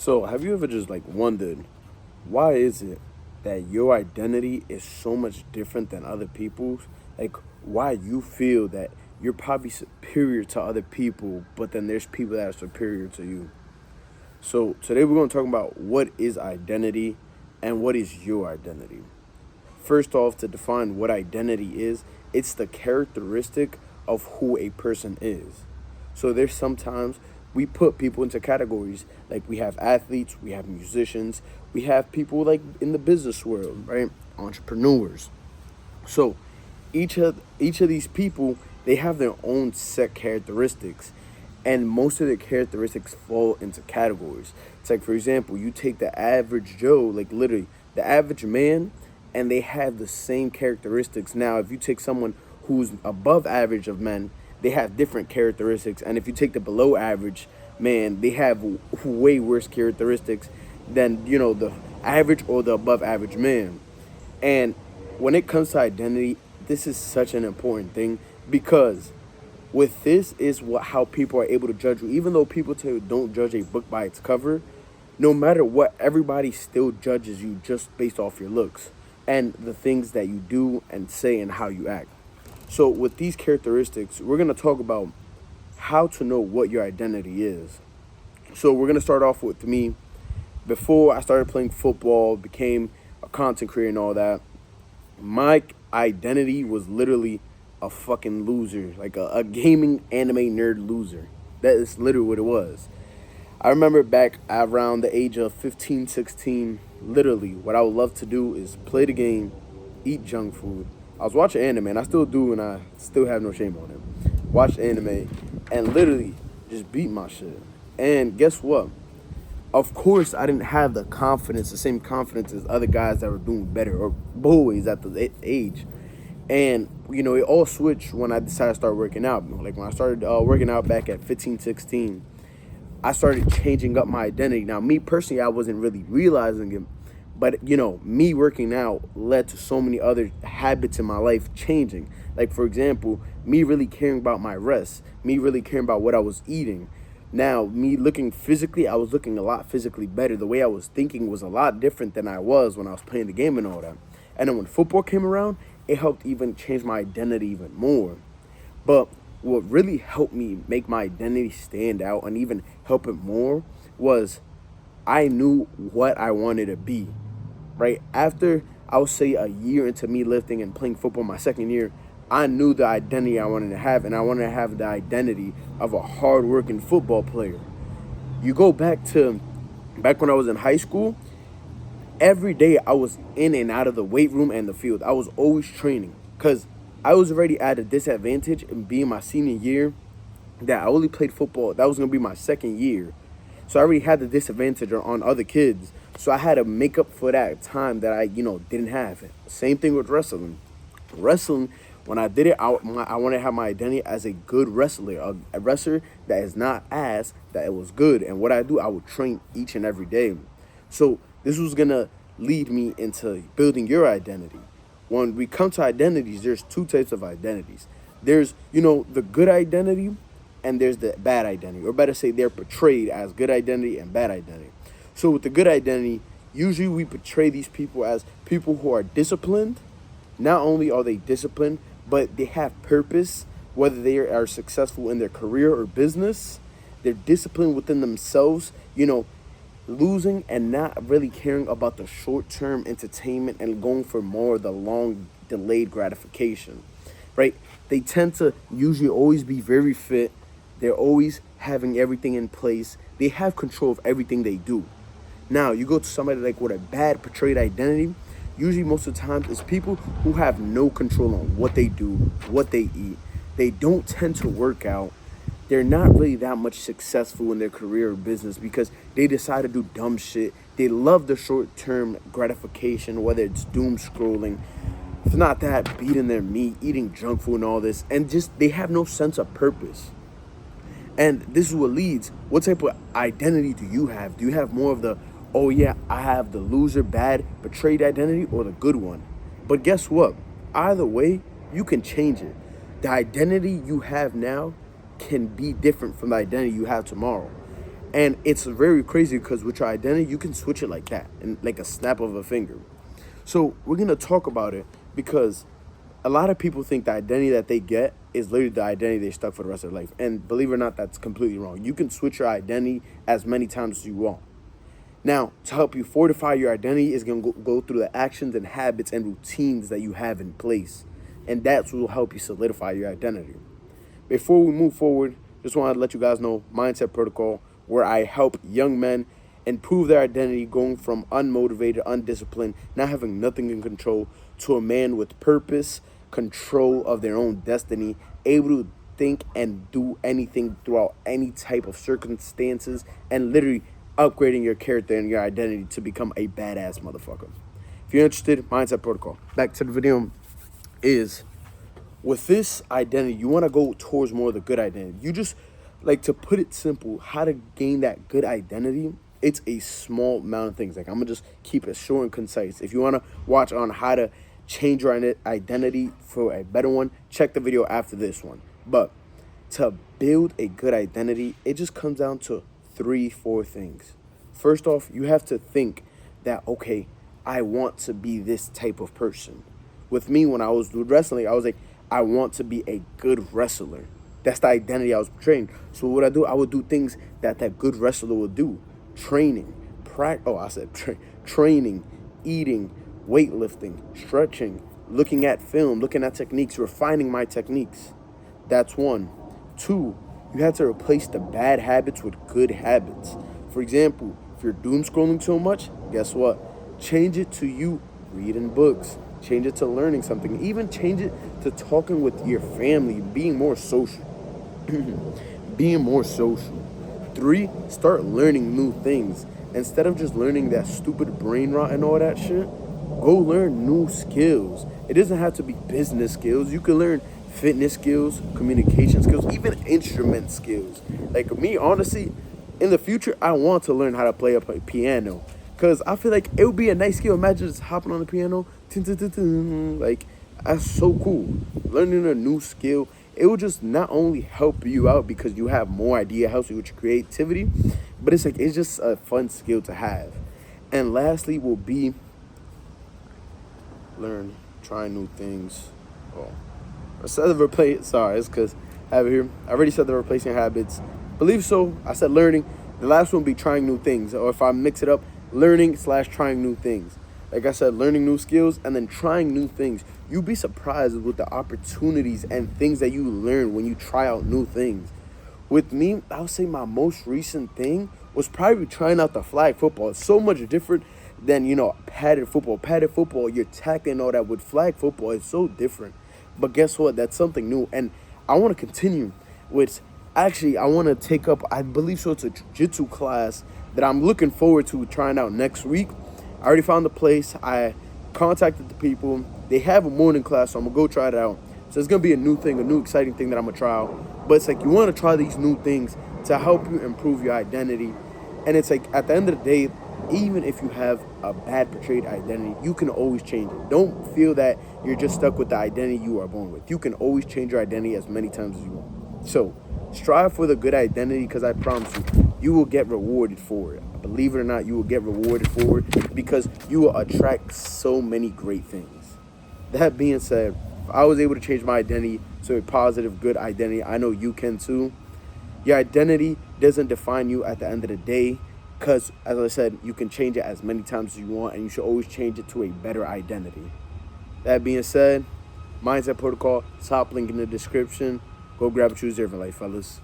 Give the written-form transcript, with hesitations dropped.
So, have you ever just like wondered why is it that your identity is so much different than other people's? Like, why you feel that you're probably superior to other people, but then there's people that are superior to you. So, today we're going to talk about what is identity and what is your identity. First off, to define what identity is, it's the characteristic of who a person is. So there's sometimes we put people into categories like we have athletes, we have musicians, we have people like in the business world, right? Entrepreneurs. So each of these people, they have their own set characteristics, and most of their characteristics fall into categories. It's like, for example, you take the average Joe, like literally the average man, and they have the same characteristics. Now, if you take someone who's above average of men, they have different characteristics, and if you take the below average man, they have way worse characteristics than the average or the above average man. And when it comes to identity, this is such an important thing because with this is what how people are able to judge you. Even though people tell you don't judge a book by its cover, no matter what, everybody still judges you just based off your looks and the things that you do and say and how you act. So with these characteristics, we're gonna talk about how to know what your identity is. So we're gonna start off with me. Before I started playing football, became a content creator and all that, my identity was literally a fucking loser, like a gaming anime nerd loser. That is literally what it was. I remember back around the age of 15, 16, literally what I would love to do is play the game, eat junk food. I was watching anime, and I still do, and I still have no shame on it. Watch anime, and literally just beat my shit. And guess what? Of course, I didn't have the confidence, the same confidence as other guys that were doing better, or boys at the age. And, it all switched when I decided to start working out. Like, when I started working out back at 15, 16, I started changing up my identity. Now, me personally, I wasn't really realizing it, but me working out led to so many other habits in my life changing. Like, for example, me really caring about my rest, me really caring about what I was eating. Now, me looking physically, I was looking a lot physically better. The way I was thinking was a lot different than I was when I was playing the game and all that. And then when football came around, it helped even change my identity even more. But what really helped me make my identity stand out and even help it more was I knew what I wanted to be, right? After, I would say, a year into me lifting and playing football, my second year, I knew the identity I wanted to have, and I wanted to have the identity of a hard-working football player. You go back when I was in high school, every day I was in and out of the weight room and the field. I was always training because I was already at a disadvantage in being my senior year that I only played football. That was going to be my second year. So I already had the disadvantage on other kids. So I had to make up for that time that I, didn't have. Same thing with wrestling. Wrestling, when I did it, I wanted to have my identity as a good wrestler, a wrestler that is not ass, that it was good. And what I do, I would train each and every day. So this was going to lead me into building your identity. When we come to identities, there's two types of identities. There's, the good identity, and there's the bad identity. Or better say, they're portrayed as good identity and bad identity. So with the good identity, usually we portray these people as people who are disciplined. Not only are they disciplined, but they have purpose, whether they are successful in their career or business. They're disciplined within themselves, losing and not really caring about the short-term entertainment and going for more of the long delayed gratification, right? They tend to usually always be very fit. They're always having everything in place. They have control of everything they do. Now, you go to somebody like with a bad portrayed identity, usually most of the times it's people who have no control on what they do, what they eat. They don't tend to work out. They're not really that much successful in their career or business because they decide to do dumb shit. They love the short-term gratification, whether it's doom scrolling, if not that, beating their meat, eating junk food and all this, and just they have no sense of purpose. And this is what leads. What type of identity do you have? Do you have more of the, oh yeah, I have the loser, bad, betrayed identity, or the good one? But guess what? Either way, you can change it. The identity you have now can be different from the identity you have tomorrow. And it's very crazy because with your identity, you can switch it like that, and like a snap of a finger. So we're gonna talk about it because a lot of people think the identity that they get is literally the identity they're stuck for the rest of their life. And believe it or not, that's completely wrong. You can switch your identity as many times as you want. Now, to help you fortify your identity is going to go through the actions and habits and routines that you have in place. And that's what will help you solidify your identity. Before we move forward, just wanted to let you guys know Mindset Protocol, where I help young men improve their identity, going from unmotivated, undisciplined, not having nothing in control, to a man with purpose, control of their own destiny, able to think and do anything throughout any type of circumstances, and literally upgrading your character and your identity to become a badass motherfucker. If you're interested, Mindset Protocol. Back to the video is, with this identity, you want to go towards more of the good identity. You just, like, to put it simple, how to gain that good identity, it's a small amount of things. Like, I'm going to just keep it short and concise. If you want to watch on how to change your identity for a better one, check the video after this one. But to build a good identity, it just comes down to 3-4 things. First off, you have to think that, okay, I want to be this type of person. With me, when I was doing wrestling, I was like, I want to be a good wrestler. That's the identity I was portraying. So what I do, I would do things that good wrestler would do. Training, training, eating, weightlifting, stretching, looking at film, looking at techniques, refining my techniques. That's one. Two, you have to replace the bad habits with good habits. For example, if you're doom scrolling so much, guess what? Change it to you reading books. Change it to learning something. Even change it to talking with your family, being more social. Being more social. 3, start learning new things. Instead of just learning that stupid brain rot and all that shit, go learn new skills. It doesn't have to be business skills. You can learn fitness skills, communication skills, even instrument skills. Like me, honestly, in the future, I want to learn how to play a piano. Because I feel like it would be a nice skill. Imagine just hopping on the piano. Like, that's so cool. Learning a new skill, it will just not only help you out because you have more idea, helps you with your creativity, but it's just a fun skill to have. And lastly will be learn, try new things. Oh, I said the replace. Sorry, it's because I have it here. I already said the replacing habits. Believe so. I said learning. The last one would be trying new things. Or if I mix it up, learning/trying new things. Like I said, learning new skills and then trying new things. You'd be surprised with the opportunities and things that you learn when you try out new things. With me, I would say my most recent thing was probably trying out the flag football. It's so much different than, padded football. Padded football, you're tackling all that. With flag football, it's so different. But guess what? That's something new. And I want to continue with, actually, I want to take up, I believe so, it's a jiu-jitsu class that I'm looking forward to trying out next week. I already found the place. I contacted the people. They have a morning class, so I'm going to go try it out. So it's going to be a new thing, a new exciting thing that I'm going to try out. But it's like you want to try these new things to help you improve your identity. And it's like at the end of the day, even if you have a bad portrayed identity, you can always change it. Don't feel that you're just stuck with the identity you are born with. You can always change your identity as many times as you want. So strive for the good identity, because I promise you will get rewarded for it. Believe it or not, you will get rewarded for it because you will attract so many great things. That being said, if I was able to change my identity to a positive, good identity, I know you can too. Your identity doesn't define you at the end of the day, because, as I said, you can change it as many times as you want, and you should always change it to a better identity. That being said, Mindset Protocol, top link in the description. Go grab what you deserve in life, fellas.